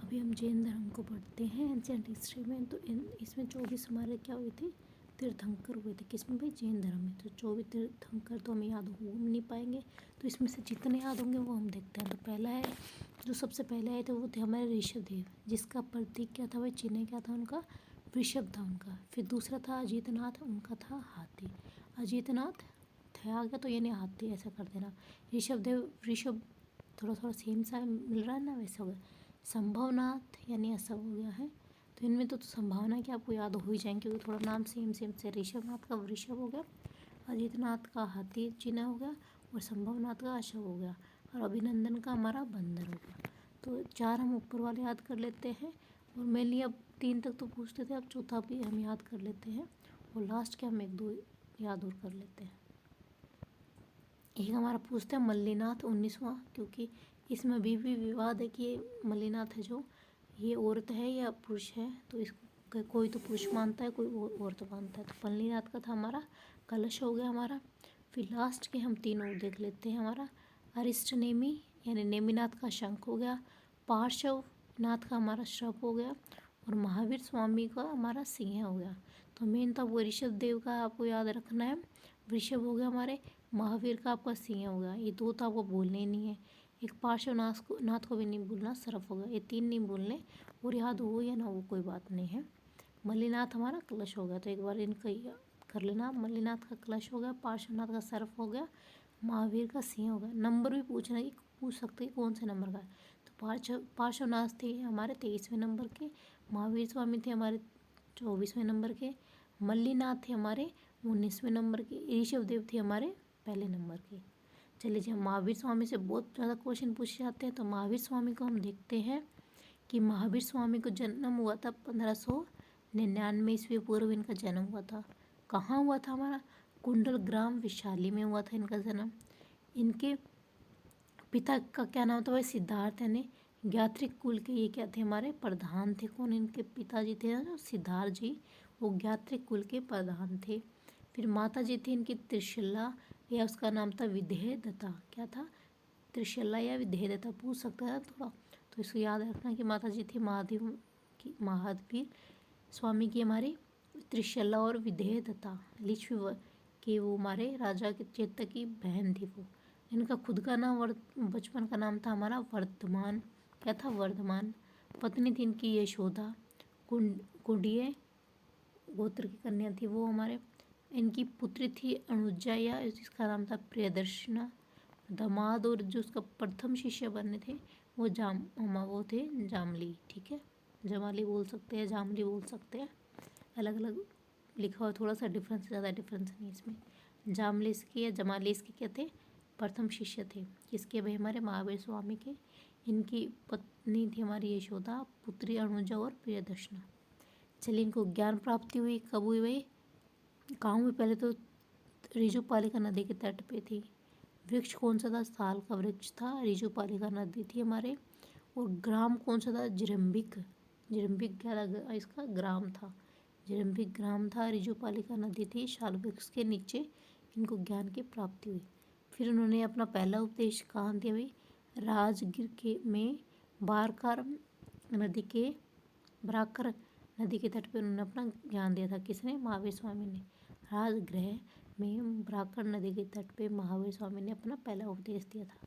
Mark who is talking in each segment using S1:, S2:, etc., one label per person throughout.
S1: अभी हम जैन धर्म को पढ़ते हैं एंशिएंट हिस्ट्री में। तो इसमें 24 हमारे क्या हुए थे, तीर्थंकर हुए थे। किसमें भाई, जैन धर्म में। तो 24 तीर्थंकर तो हमें याद हो नहीं पाएंगे, तो इसमें से जितने याद होंगे वो हम देखते हैं। तो पहला है, जो सबसे पहले आए थे वो थे हमारे ऋषभदेव, जिसका प्रतीक क्या था भाई, चिन्ह क्या था उनका, वृषभ था उनका। फिर दूसरा था अजीतनाथ, उनका था हाथी। अजीतनाथ थे आ गया तो यानी हाथी, ऐसा कर देना। ऋषभदेव, ऋषभ थोड़ा थोड़ा सेम सा मिल रहा है ना, वैसे हो गया। संभवनाथ यानी असव हो गया है। तो इनमें तो संभावना कि आपको याद हो ही जाएंगे, क्योंकि थोड़ा नाम सेम सेम से। ऋषभनाथ का वृषभ हो गया, अजितनाथ का हाथी चिन्ह हो गया, और संभवनाथ का अशव हो गया, और अभिनंदन का हमारा बंदर हो गया। तो 4 हम ऊपर वाले याद कर लेते हैं, और मेनली अब 3 तक तो पूछते थे, अब चौथा भी हम याद कर लेते हैं, और लास्ट के हम 1-2 याद और कर लेते हैं। एक हमारा पूछते हैं मल्लीनाथ 19वां, क्योंकि इसमें अभी भी विवाद है कि ये मल्लीनाथ है जो, ये औरत है या पुरुष है। तो इसको कोई तो पुरुष मानता है, कोई औरत मानता है। तो मल्लीनाथ का था हमारा कलश हो गया हमारा। फिर लास्ट के हम 3 और देख लेते हैं। हमारा अरिष्टनेमी यानी नेमिनाथ का शंख हो गया, पार्श्वनाथ का हमारा श्रप हो गया, और महावीर स्वामी का हमारा सिंह हो गया। तो मेन तो वो ऋषभ देव का आपको याद रखना है, वृषभ हो गया हमारे, महावीर का आपका सिंह हो गया। ये 2 तो आपको बोलने ही नहीं है। एक पार्श्वनाथ को भी नहीं भूलना, सरफ हो गया। ये 3 नहीं भूलने, और याद हो या ना हो कोई बात नहीं है। मल्लीनाथ हमारा कलश हो गया, तो एक बार इनका याद कर लेना। मल्लीनाथ का कलश हो गया, पार्श्वनाथ का सरफ हो गया, महावीर का सिंह हो गया। नंबर भी पूछना कि पूछ सकते हैं कौन से नंबर का है। तो पार्श्वनाथ थे हमारे 23वें नंबर के, महावीर स्वामी थे हमारे 24वें नंबर के, मल्लीनाथ थे हमारे 19वें नंबर के, ऋषभदेव थे हमारे पहले नंबर के। चलिए जी, हम महावीर स्वामी से बहुत ज़्यादा क्वेश्चन पूछे जाते हैं। तो महावीर स्वामी को हम देखते हैं कि महावीर स्वामी को जन्म हुआ था 1599 ईस्वी पूर्व, इनका जन्म हुआ था। कहाँ हुआ था हमारा, कुंडल ग्राम विशाली में हुआ था इनका जन्म। इनके पिता का क्या नाम था भाई, सिद्धार्थ, यानी ज्ञात्रिक कुल के ये क्या थे हमारे प्रधान थे। कौन इनके पिताजी थे ना, सिद्धार्थ जी, वो ज्ञात्रिक कुल के प्रधान थे। फिर माता जी थी इनकी त्रिशला, या उसका नाम था विदेहदत्ता। क्या था, त्रिशला या विदेहदत्ता, पूछ सकता है थोड़ा। तो इसको याद रखना कि माता जी थी महावीर स्वामी की हमारी त्रिशला और विदेहदत्ता, लिच्छवी कि वो हमारे राजा के चेतक की बहन थी वो। इनका खुद का नाम बचपन का नाम था हमारा वर्धमान। क्या था, वर्धमान। पत्नी थी इनकी यशोदा, कुंडिये गोत्र की कन्या थी वो हमारे। इनकी पुत्री थी अनुजा, या जिसका नाम था प्रियदर्शना। दामाद और जो उसका प्रथम शिष्य बने थे वो वो थे जामली। ठीक है, जमाली बोल सकते हैं, जामली बोल सकते हैं, अलग अलग लिखा हुआ, थोड़ा सा डिफरेंस, ज़्यादा डिफरेंस नहीं इसमें। जामलिस के या जमालिस के क्या थे, प्रथम शिष्य थे। किसके भाई, हमारे महावीर स्वामी के। इनकी पत्नी थी हमारी यशोदा, पुत्री अनुजा और प्रियदर्शना। चलिए, इनको ज्ञान प्राप्ति हुई कब हुई भाई, कहाँ हुई, पहले तो ऋजुपालिका नदी के तट पे थी। वृक्ष कौन सा था, साल का वृक्ष था, ऋजुपालिका नदी थी हमारे। और ग्राम कौन सा था, जिरम्बिक। जिरम्बिक क्या था इसका, ग्राम था, जिरम्बिक ग्राम था, ऋजुपालिका नदी थी, शाल वृक्ष के नीचे इनको ज्ञान की प्राप्ति हुई। फिर उन्होंने अपना पहला उपदेश कहाँ दिया भाई, राजगीर के में बारकार नदी के बराकर नदी के तट पर उन्होंने अपना ज्ञान दिया था। किसने, महावीर स्वामी ने। राजगृह में बराकर नदी के तट पे महावीर स्वामी ने अपना पहला उपदेश दिया था।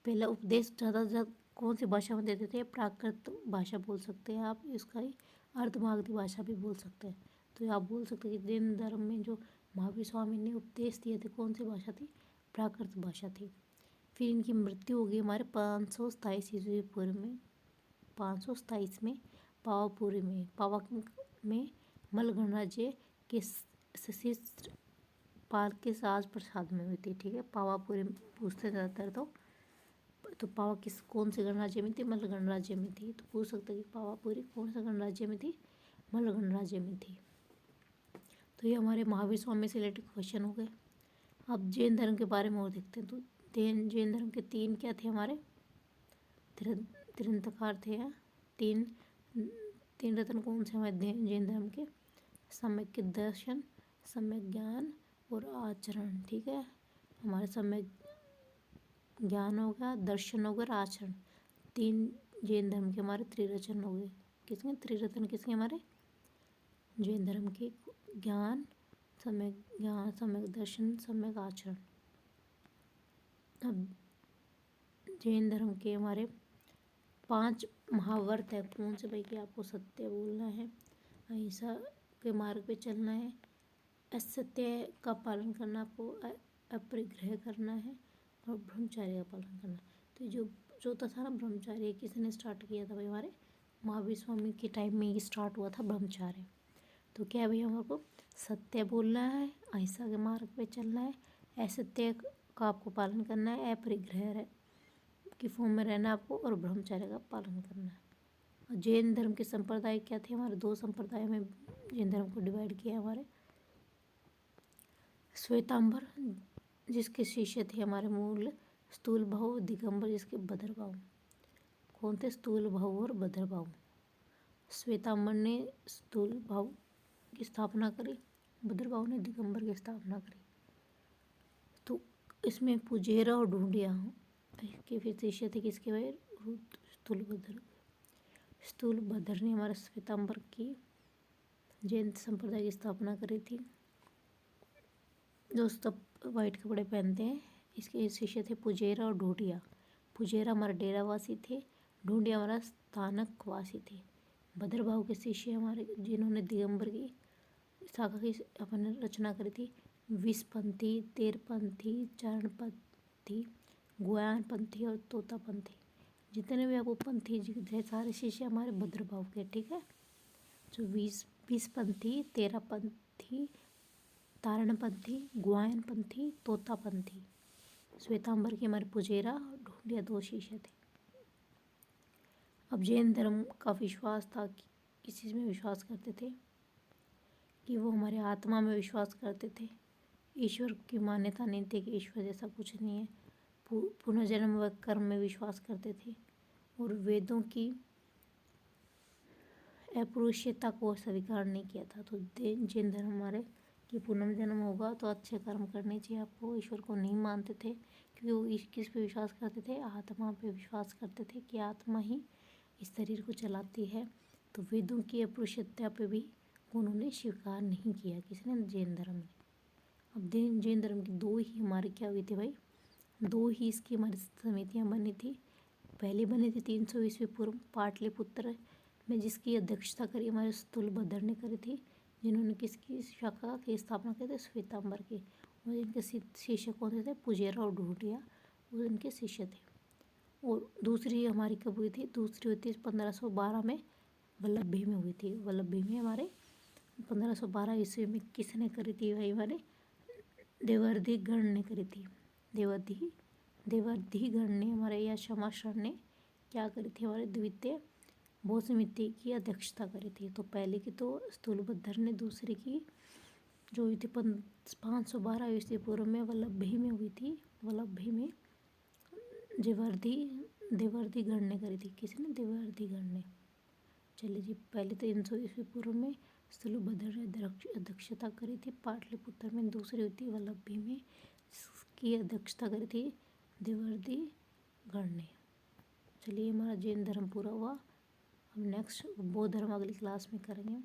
S1: पहला उपदेश ज़्यादा से ज़्यादा कौन सी भाषा में देते थे, प्राकृत भाषा बोल सकते हैं आप, इसका ही अर्धमागधी भाषा भी बोल सकते हैं। तो आप बोल सकते हैं कि जैन धर्म में जो महावीर स्वामी ने उपदेश दिए थे, कौन सी भाषा थी, प्राकृत भाषा थी। फिर इनकी मृत्यु हो गई हमारे 527 ईस्वी पूर्व में, 527 में पावापुरी में, पावा में मलगणराज्य के सशिष्ट पाल के साज प्रसाद में हुई थी। ठीक है, पावापुरी पूछते ज़्यादातर तो पावा किस कौन से गणराज्य में थी, मल्ल गणराज्य में थी। तो पूछ सकते हैं कि पावापुरी कौन सा गणराज्य में थी, मल्ल गणराज्य में थी। तो ये हमारे महावीर स्वामी से रिलेटेड क्वेश्चन हो गए। अब जैन धर्म के बारे में और देखते हैं। तो जैन धर्म के 3 क्या थे हमारे, तीर्थंकर थे। 3 रत्न कौन से हमारे जैन धर्म के, सम्यक दर्शन, सम्यक ज्ञान और आचरण। ठीक है, हमारे सम्यक ज्ञान होगा, दर्शन होगा, आचरण, 3 जैन धर्म के हमारे त्रिरत्न हो गए। किसके त्रिरत्न? किसके? हमारे जैन धर्म के ज्ञान, सम्यक दर्शन, सम्यक आचरण। अब जैन धर्म के हमारे 5 महाव्रत है। कौन से भाई? कि आपको सत्य बोलना है, अहिंसा के मार्ग पे चलना है, असत्य का पालन करना, आपको अपरिग्रह करना है और ब्रह्मचर्य का पालन करना। तो जो चौथा था ना ब्रह्मचर्य, किसने स्टार्ट किया था भाई? हमारे महावीर स्वामी के टाइम में ये स्टार्ट हुआ था ब्रह्मचर्य। तो क्या है भाई? हमारे को सत्य बोलना है, अहिंसा के मार्ग पे चलना है, असत्य का आपको पालन करना है, अपरिग्रह की फॉर्म में रहना आपको, और ब्रह्मचर्य का पालन करना है। और जैन धर्म के संप्रदाय क्या थे? हमारे 2 संप्रदाय में जैन धर्म को डिवाइड किया है हमारे। श्वेतांबर जिसके शिष्य थे हमारे मूल स्थूल भाव, दिगंबर जिसके भद्रभाव। कौन थे? स्थूल भाव और भद्रभाव। श्वेतांबर ने स्थूल भाव की स्थापना करी, भद्रभाव ने दिगंबर की स्थापना करी। तो इसमें पुजेरा और ढूंढिया के फिर शिष्य थे किसके भाई? स्थूलभद्र। स्थूलभद्र ने हमारे श्वेतांबर की जैन संप्रदाय की स्थापना करी थी, जो सब वाइट कपड़े पहनते हैं। इसके शिष्य थे पुजेरा और ढूंढिया। पुजेरा हमारे डेरावासी थे, ढूंढिया हमारा स्थानक वासी थे। भद्रभाव के शिष्य हमारे जिन्होंने दिगंबर की शाखा की अपने रचना करी थी, विषपंथी, तेरपंथी, चरणपंथी, गुयानपंथी और तोतापंथी। जितने भी आपको पंथी दिखे सारे शिष्य हमारे भद्रभाव के। ठीक है, जो विषपंथी, तेरहपंथी, तारणपंथी, गुयानपंथी, तोतापंथी। श्वेतांबर के हमारे पुजेरा और ढूंढिया 2 शिष्य थे। अब जैन धर्म का विश्वास था कि किस चीज़ में विश्वास करते थे? कि वो हमारे आत्मा में विश्वास करते थे। ईश्वर की मान्यता नहीं थी कि ईश्वर जैसा कुछ नहीं है। पुनर्जन्म व कर्म में विश्वास करते थे और वेदों की अपौरुषेयता को स्वीकार नहीं किया था। तो जैन धर्म हमारे कि पुनर्जन्म होगा तो अच्छे कर्म करने चाहिए आपको। ईश्वर को नहीं मानते थे क्योंकि वो किस पे विश्वास करते थे? आत्मा पे विश्वास करते थे कि आत्मा ही इस शरीर को चलाती है। तो वेदों की अपौरुषेयता पे भी उन्होंने स्वीकार नहीं किया। किसने? जैन धर्म ने। अब जैन धर्म की 2 ही हमारी क्या हुई थी भाई? 2 ही इसकी हमारी समितियाँ बनी थी। पहली बनी थी 300 ईस्वी पूर्व पाटलिपुत्र में, जिसकी अध्यक्षता करी हमारे स्थूलभद्र ने करी थी, जिन्होंने किसकी शाखा की स्थापना की थी? श्वेतांबर की। और इनके शिष्य कौन थे? पुजेरा और ढूंढिया, वो इनके शिष्य थे। और दूसरी हमारी कब हुई थी? दूसरी हुई थी 1512 में, वल्लभी में हुई थी। वल्लभी में हमारे 1512 ईस्वी में किसने करी थी भाई? हमारे देवर्धि गण ने करी थी। देवर्धि गण ने हमारे या क्षमाश्रण ने क्या करी थी? हमारे द्वितीय बौद्ध समिति की अध्यक्षता करी थी। तो पहले की तो स्थूलभद्र ने, दूसरी की जो हुई थी 512 ईस्वी पूर्व में वल्लभी में हुई थी। वल्लभी में देवर्धि गण ने करी थी। किसने? देवर्धि गण ने। चलिए जी, पहले 300 ईस्वी पूर्व में स्थूलभद्र ने अध्यक्षता करी थी पाटलिपुत्र में। दूसरी हुई थी वल्लभी में, की अध्यक्षता करी थी देवर्धि गण ने। चलिए, हमारा जैन धर्म पूरा हुआ। हम नेक्स्ट बौद्ध धर्म अगली क्लास में करेंगे।